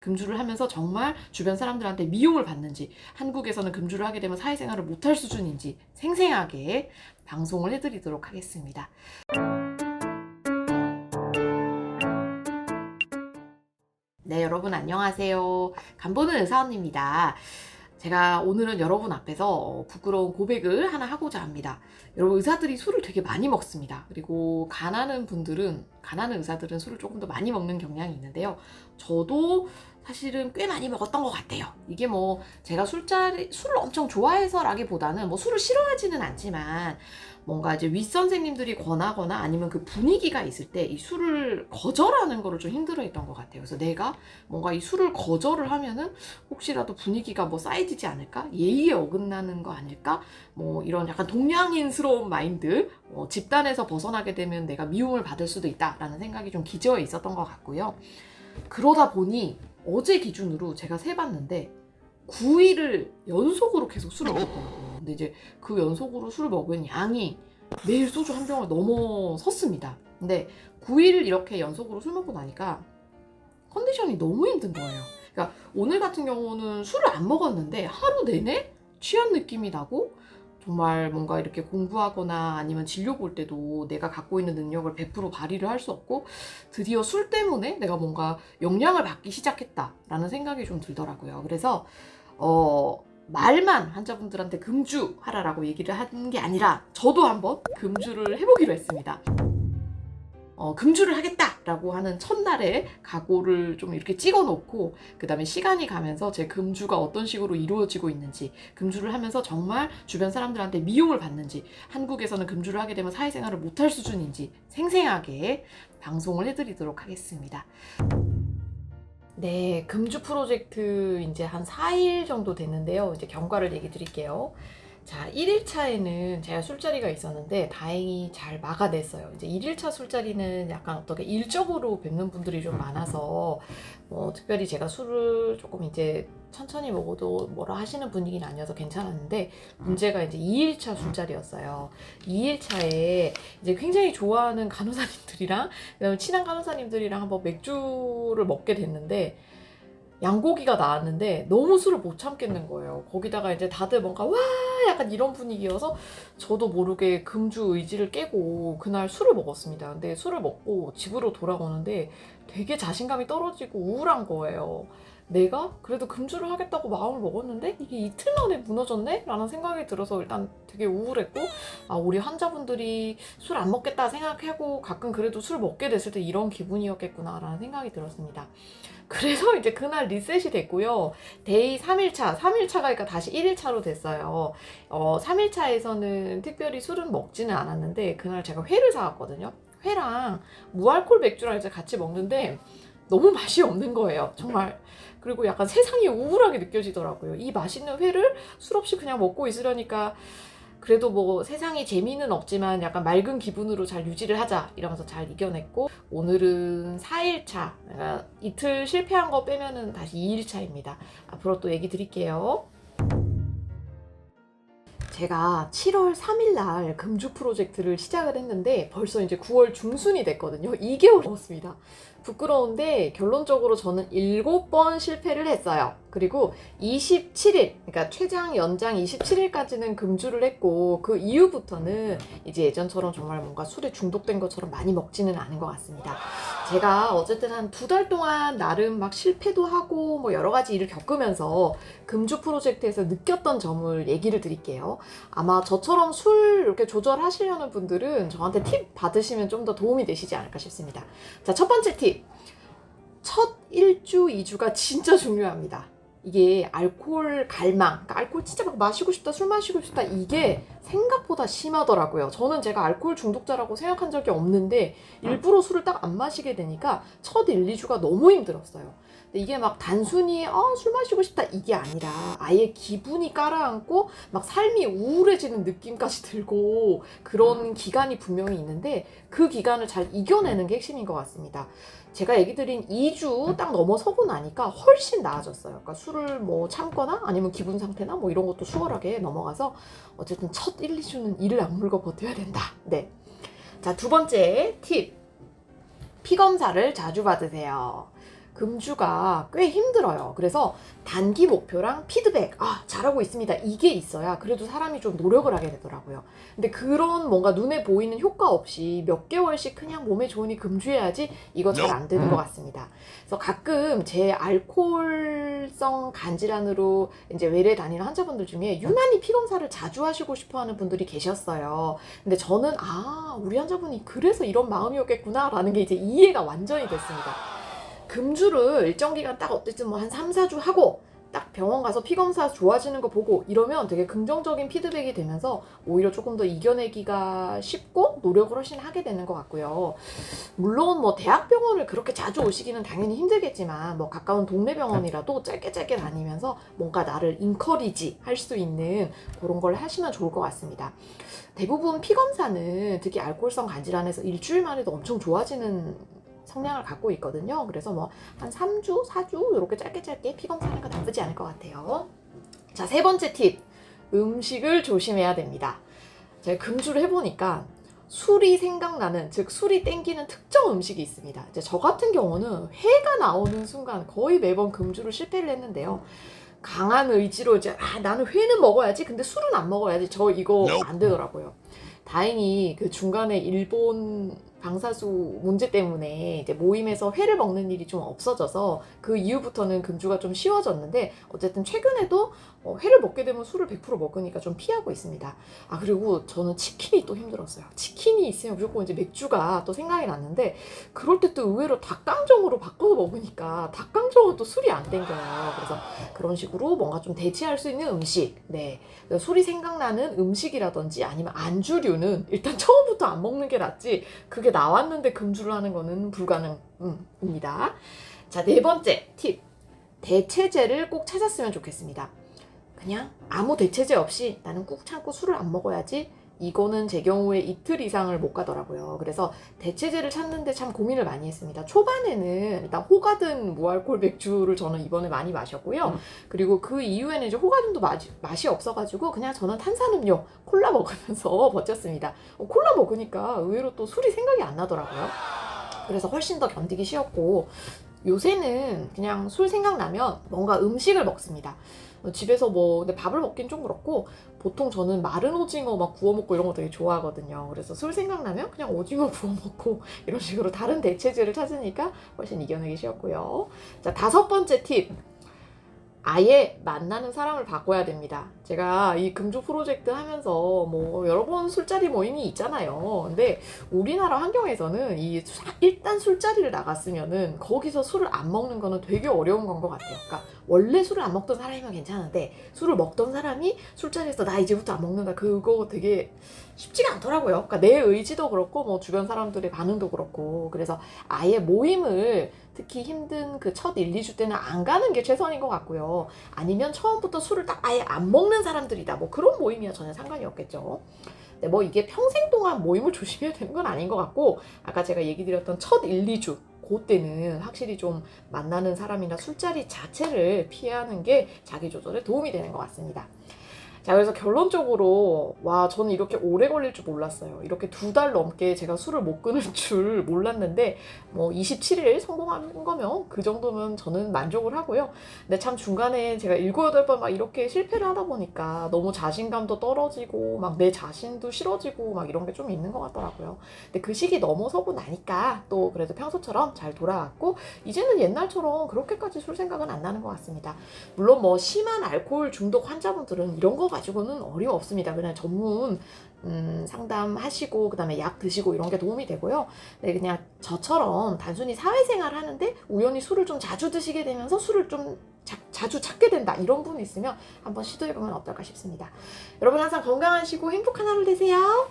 금주를 하면서 정말 주변 사람들한테 미움을 받는지, 한국에서는 금주를 하게 되면 사회생활을 못할 수준인지 생생하게 방송을 해드리도록 하겠습니다. 네, 여러분 안녕하세요. 간보는 의사언니입니다. 제가 오늘은 여러분 앞에서 부끄러운 고백을 하나 하고자 합니다. 여러분, 의사들이 술을 되게 많이 먹습니다. 그리고 가난한 의사들은 술을 조금 더 많이 먹는 경향이 있는데요. 저도 사실은 꽤 많이 먹었던 것 같아요. 이게 뭐 제가 술을 엄청 좋아해서라기보다는 뭐 술을 싫어하지는 않지만 뭔가 이제 윗선생님들이 권하거나 아니면 그 분위기가 있을 때 이 술을 거절하는 거를 좀 힘들어했던 것 같아요. 그래서 내가 뭔가 이 술을 거절을 하면은 혹시라도 분위기가 뭐 쌓여지지 않을까? 예의에 어긋나는 거 아닐까? 뭐 이런 약간 동양인스러운 마인드, 집단에서 벗어나게 되면 내가 미움을 받을 수도 있다라는 생각이 좀 기저에 있었던 것 같고요. 그러다 보니 어제 기준으로 제가 세봤는데 9일을 연속으로 계속 술을 먹었더라고요. 근데 이제 그 연속으로 술을 먹은 양이 매일 소주 한 병을 넘어섰습니다. 근데 9일 이렇게 연속으로 술 먹고 나니까 컨디션이 너무 힘든 거예요. 그러니까 오늘 같은 경우는 술을 안 먹었는데 하루 내내 취한 느낌이 나고, 정말 뭔가 이렇게 공부하거나 아니면 진료 볼 때도 내가 갖고 있는 능력을 100% 발휘를 할 수 없고, 드디어 술 때문에 내가 뭔가 영향을 받기 시작했다라는 생각이 좀 들더라고요. 그래서 말만 환자분들한테 금주하라라고 얘기를 하는 게 아니라 저도 한번 금주를 해보기로 했습니다. 금주를 하겠다라고 하는 첫날에 각오를 좀 이렇게 찍어 놓고, 그 다음에 시간이 가면서 제 금주가 어떤 식으로 이루어지고 있는지, 금주를 하면서 정말 주변 사람들한테 미움을 받는지, 한국에서는 금주를 하게 되면 사회생활을 못할 수준인지 생생하게 방송을 해드리도록 하겠습니다. 네, 금주 프로젝트 이제 한 4일 정도 됐는데요. 이제 경과를 얘기 드릴게요. 자, 1일차에는 제가 술자리가 있었는데 다행히 잘 막아냈어요. 이제 1일차 술자리는 약간 어떻게 일적으로 뵙는 분들이 좀 많아서 특별히 제가 술을 조금 이제 천천히 먹어도 뭐라 하시는 분위기는 아니어서 괜찮았는데, 문제가 이제 2일차 술자리였어요. 2일차에 이제 굉장히 좋아하는 간호사님들이랑 그다음에 친한 간호사님들이랑 한번 맥주를 먹게 됐는데, 양고기가 나왔는데 너무 술을 못 참겠는 거예요. 거기다가 이제 다들 뭔가 와 약간 이런 분위기여서 저도 모르게 금주 의지를 깨고 그날 술을 먹었습니다. 근데 술을 먹고 집으로 돌아오는데 되게 자신감이 떨어지고 우울한 거예요. 내가 그래도 금주를 하겠다고 마음을 먹었는데 이게 이틀 만에 무너졌네? 라는 생각이 들어서 일단 되게 우울했고, 우리 환자분들이 술 안 먹겠다 생각하고 가끔 그래도 술 먹게 됐을 때 이런 기분이었겠구나 라는 생각이 들었습니다. 그래서 이제 그날 리셋이 됐고요. 데이 3일차가 그러니까 다시 1일차로 됐어요. 3일차에서는 특별히 술은 먹지는 않았는데 그날 제가 회를 사왔거든요. 회랑 무알콜 맥주랑 이제 같이 먹는데 너무 맛이 없는 거예요. 정말. 그리고 약간 세상이 우울하게 느껴지더라고요. 이 맛있는 회를 술 없이 그냥 먹고 있으려니까 그래도 뭐 세상에 재미는 없지만 약간 맑은 기분으로 잘 유지를 하자 이러면서 잘 이겨냈고, 오늘은 4일차, 이틀 실패한 거 빼면은 다시 2일차입니다. 앞으로 또 얘기 드릴게요. 제가 7월 3일 날 금주 프로젝트를 시작을 했는데 벌써 이제 9월 중순이 됐거든요. 2개월 넘었습니다. 부끄러운데 결론적으로 저는 7번 실패를 했어요. 그리고 27일, 그러니까 최장 연장 27일까지는 금주를 했고, 그 이후부터는 이제 예전처럼 정말 뭔가 술에 중독된 것처럼 많이 먹지는 않은 것 같습니다. 제가 어쨌든 한 2달 동안 나름 막 실패도 하고 뭐 여러 가지 일을 겪으면서 금주 프로젝트에서 느꼈던 점을 얘기를 드릴게요. 아마 저처럼 술 이렇게 조절하시려는 분들은 저한테 팁 받으시면 좀 더 도움이 되시지 않을까 싶습니다. 자, 첫 번째 팁. 첫 1주, 2주가 진짜 중요합니다. 이게 알코올 갈망, 그러니까 알코올 진짜 막 마시고 싶다, 술 마시고 싶다, 이게 생각보다 심하더라고요. 저는 제가 알코올 중독자라고 생각한 적이 없는데 일부러 술을 딱 안 마시게 되니까 첫 1, 2주가 너무 힘들었어요. 근데 이게 막 단순히 술 마시고 싶다 이게 아니라 아예 기분이 깔아앉고 막 삶이 우울해지는 느낌까지 들고 그런 기간이 분명히 있는데, 그 기간을 잘 이겨내는 게 핵심인 것 같습니다. 제가 얘기 드린 2주 딱 넘어서고 나니까 훨씬 나아졌어요. 그러니까 술을 뭐 참거나 아니면 기분 상태나 뭐 이런 것도 수월하게 넘어가서 어쨌든 첫 1, 2주는 이를 악물고 버텨야 된다. 네. 자, 두 번째 팁. 피 검사를 자주 받으세요. 금주가 꽤 힘들어요. 그래서 단기 목표랑 피드백, 잘하고 있습니다, 이게 있어야 그래도 사람이 좀 노력을 하게 되더라고요. 근데 그런 뭔가 눈에 보이는 효과 없이 몇 개월씩 그냥 몸에 좋으니 금주해야지, 이거 잘 안 되는 것 같습니다. 그래서 가끔 제 알코올성 간질환으로 이제 외래 다니는 환자분들 중에 유난히 피 검사를 자주 하시고 싶어 하는 분들이 계셨어요. 근데 저는 우리 환자분이 그래서 이런 마음이었겠구나 라는 게 이제 이해가 완전히 됐습니다. 금주를 일정 기간 딱 어쨌든 뭐 한 3, 4주 하고 딱 병원 가서 피 검사 좋아지는 거 보고 이러면 되게 긍정적인 피드백이 되면서 오히려 조금 더 이겨내기가 쉽고 노력을 훨씬 하게 되는 것 같고요. 물론 뭐 대학병원을 그렇게 자주 오시기는 당연히 힘들겠지만 뭐 가까운 동네 병원이라도 짧게 다니면서 뭔가 나를 인커리지 할 수 있는 그런 걸 하시면 좋을 것 같습니다. 대부분 피 검사는 특히 알코올성 간질환에서 일주일만 해도 엄청 좋아지는 성향을 갖고 있거든요. 그래서 뭐 한 3주, 4주 이렇게 짧게 피 검사하는 거 나쁘지 않을 것 같아요. 자, 세 번째 팁. 음식을 조심해야 됩니다. 제가 금주를 해보니까 술이 생각나는, 즉 술이 땡기는 특정 음식이 있습니다. 이제 저 같은 경우는 회가 나오는 순간 거의 매번 금주를 실패를 했는데요. 강한 의지로 이제 나는 회는 먹어야지, 근데 술은 안 먹어야지, 저 이거 안 되더라고요. 다행히 그 중간에 일본 방사수 문제 때문에 이제 모임에서 회를 먹는 일이 좀 없어져서 그 이후부터는 금주가 좀 쉬워졌는데, 어쨌든 최근에도 회를 먹게 되면 술을 100% 먹으니까 좀 피하고 있습니다. 그리고 저는 치킨이 또 힘들었어요. 치킨이 있으면 무조건 이제 맥주가 또 생각이 났는데, 그럴 때 또 의외로 닭강정으로 바꿔서 먹으니까 닭강정은 또 술이 안 땡겨요. 그래서 그런 식으로 뭔가 좀 대체할 수 있는 음식, 술이 생각나는 음식이라든지 아니면 안주류는 일단 처음부터 안 먹는 게 낫지, 그게 나왔는데 금주를 하는 거는 불가능입니다. 자, 네 번째 팁. 대체제를 꼭 찾았으면 좋겠습니다. 그냥 아무 대체제 없이 나는 꾹 참고 술을 안 먹어야지, 이거는 제 경우에 이틀 이상을 못 가더라고요. 그래서 대체제를 찾는데 참 고민을 많이 했습니다. 초반에는 일단 호가든 무알콜 맥주를 저는 이번에 많이 마셨고요. 그리고 그 이후에는 이제 호가든도 맛이 없어가지고 그냥 저는 탄산음료, 콜라 먹으면서 버텼습니다. 콜라 먹으니까 의외로 또 술이 생각이 안 나더라고요. 그래서 훨씬 더 견디기 쉬웠고, 요새는 그냥 술 생각나면 뭔가 음식을 먹습니다. 집에서 근데 밥을 먹긴 좀 그렇고, 보통 저는 마른 오징어 막 구워 먹고 이런 거 되게 좋아하거든요. 그래서 술 생각나면 그냥 오징어 구워 먹고 이런 식으로 다른 대체제를 찾으니까 훨씬 이겨내기 쉬웠고요. 자, 다섯 번째 팁. 아예 만나는 사람을 바꿔야 됩니다. 제가 이 금주 프로젝트 하면서 여러 번 술자리 모임이 있잖아요. 근데 우리나라 환경에서는 일단 술자리를 나갔으면은 거기서 술을 안 먹는 거는 되게 어려운 건 것 같아요. 그러니까 원래 술을 안 먹던 사람이면 괜찮은데, 술을 먹던 사람이 술자리에서 나 이제부터 안 먹는다, 그거 되게 쉽지가 않더라고요. 그러니까 내 의지도 그렇고 주변 사람들의 반응도 그렇고, 그래서 아예 모임을 특히 힘든 그 첫 1, 2주 때는 안 가는 게 최선인 것 같고요. 아니면 처음부터 술을 딱 아예 안 먹는 사람들이다, 그런 모임이야 전혀 상관이 없겠죠. 근데 이게 평생 동안 모임을 조심해야 되는 건 아닌 것 같고, 아까 제가 얘기 드렸던 첫 1, 2주 그때는 확실히 좀 만나는 사람이나 술자리 자체를 피하는 게 자기 조절에 도움이 되는 것 같습니다. 자, 그래서 결론적으로 저는 이렇게 오래 걸릴 줄 몰랐어요. 이렇게 2달 넘게 제가 술을 못 끊을 줄 몰랐는데 27일 성공한 거면 그 정도면 저는 만족을 하고요. 근데 참 중간에 제가 7, 8번 막 이렇게 실패를 하다 보니까 너무 자신감도 떨어지고 내 자신도 싫어지고 이런 게 좀 있는 것 같더라고요. 근데 그 시기 넘어서고 나니까 또 그래도 평소처럼 잘 돌아왔고, 이제는 옛날처럼 그렇게까지 술 생각은 안 나는 것 같습니다. 물론 심한 알코올 중독 환자분들은 이런 거 가지고는 어림없습니다. 그냥 전문 상담하시고 그다음에 약 드시고 이런 게 도움이 되고요. 네, 그냥 저처럼 단순히 사회생활 하는데 우연히 술을 좀 자주 드시게 되면서 술을 좀 자주 찾게 된다, 이런 분이 있으면 한번 시도해보면 어떨까 싶습니다. 여러분 항상 건강하시고 행복한 하루 되세요.